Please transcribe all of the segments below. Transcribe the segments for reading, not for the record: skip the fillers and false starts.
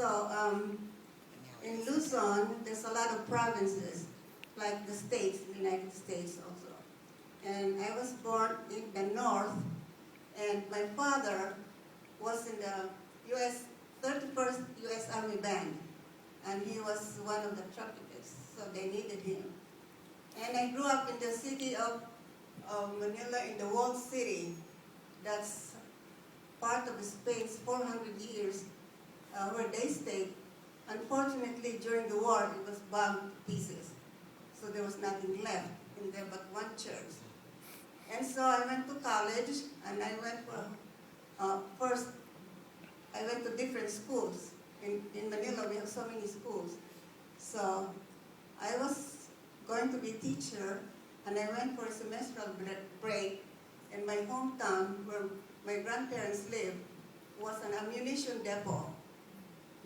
So in Luzon, there's a lot of provinces, like the states, the United States also. And I was born in the north, and my father was in the 31st U.S. Army Band, and he was one of the trumpeters, so they needed him. And I grew up in the city of Manila, in the walled city. That's part of Spain's 400 years where they stayed. Unfortunately, during the war, it was bombed to pieces. So there was nothing left in there but one church. And so I went to college, and I went for, first, I went to different schools. In Manila, we have so many schools. So I was going to be a teacher, and I went for a semestral break in my hometown where my grandparents lived was an ammunition depot.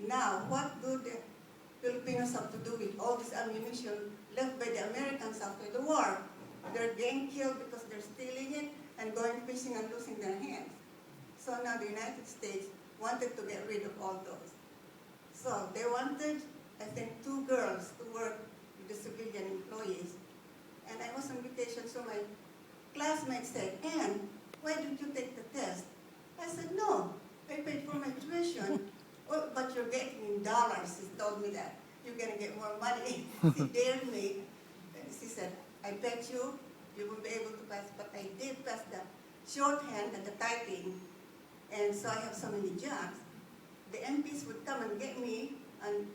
Now, what do the Filipinos have to do with all this ammunition left by the Americans after the war? They're getting killed because they're stealing it and going fishing and losing their hands. So now the United States wanted to get rid of all those. So they wanted, I think, 2 girls to work with the civilian employees. And I was on vacation, so my classmates said, "Ann, why didn't you take the test?" I said, "No, I paid for my tuition." "Oh, but you're getting in dollars," she told me that. "You're going to get more money." She dared me. And she said, "I bet you won't be able to pass," but I did pass the shorthand and the typing. And so I have so many jobs. The MPs would come and get me and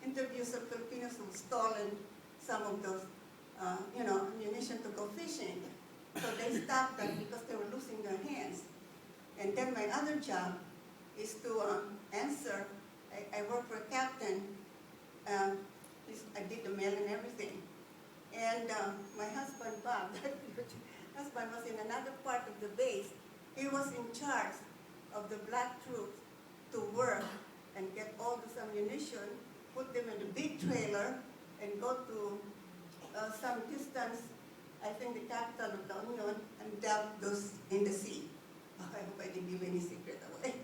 interview some Filipinos who've stolen some of those, ammunition to go fishing. So they stopped that because they were losing their hands. And then my other job is to answer. I work for a captain. I did the mail and everything. And my husband, Bob, husband was in another part of the base. He was in charge of the black troops to work and get all this ammunition, put them in a big trailer, and go to some distance, I think the capital of the Union, and dump those in the sea. Oh, I hope I didn't give any secret away.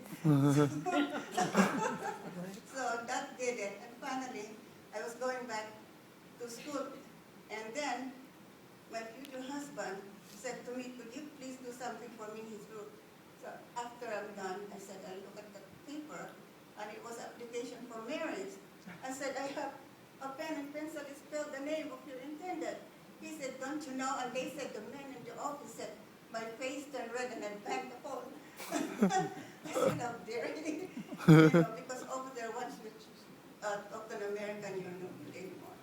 So that did it. And finally, I was going back to school. And then my future husband said to me, "Could you please do something for me?" So after I'm done, I said, I look at the paper, and it was application for marriage. I said, "I have a pen and pencil to spell the name of your intended." He said, "Don't you know?" And they said, the men in the office said, my face turned red and I banged the phone. I said, "How dare you?" Because over there, once you talk to an American, you're not good anymore.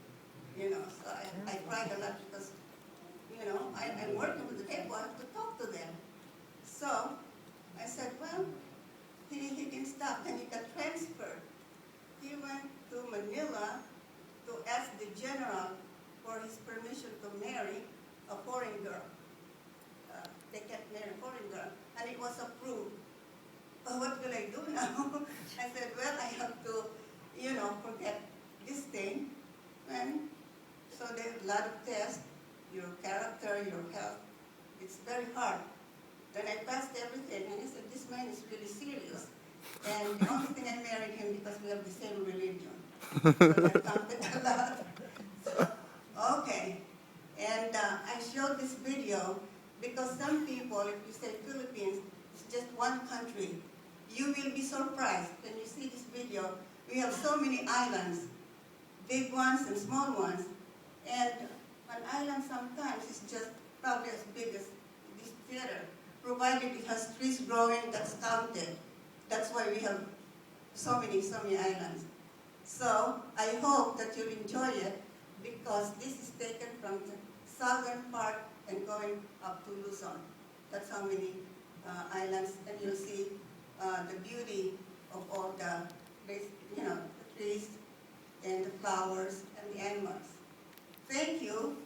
So I cried a lot because, I'm working with the people, I have to talk to them. So I said, well, he didn't stop, then he got transferred. He went to Manila to ask the general for his permission to marry a foreign girl. They can't marry a foreign girl, and it was approved. But what will I do now? I said, well, I have to, forget this thing. And so there's a lot of tests, your character, your health. It's very hard. Then I passed everything, and I said, this man is really serious. And the only thing I married him because we have the same religion. So that counted a lot. So, okay. And I showed this video because some people, if you say Philippines, it's just one country. You will be surprised when you see this video. We have so many islands, big ones and small ones. And an island sometimes is just probably as big as this theater, provided it has trees growing, that's counted. That's why we have so many islands. So I hope that you'll enjoy it because this is taken from the southern part and going up to Luzon. That's how many islands, and you'll see the beauty of all the trees and the flowers and the animals. Thank you.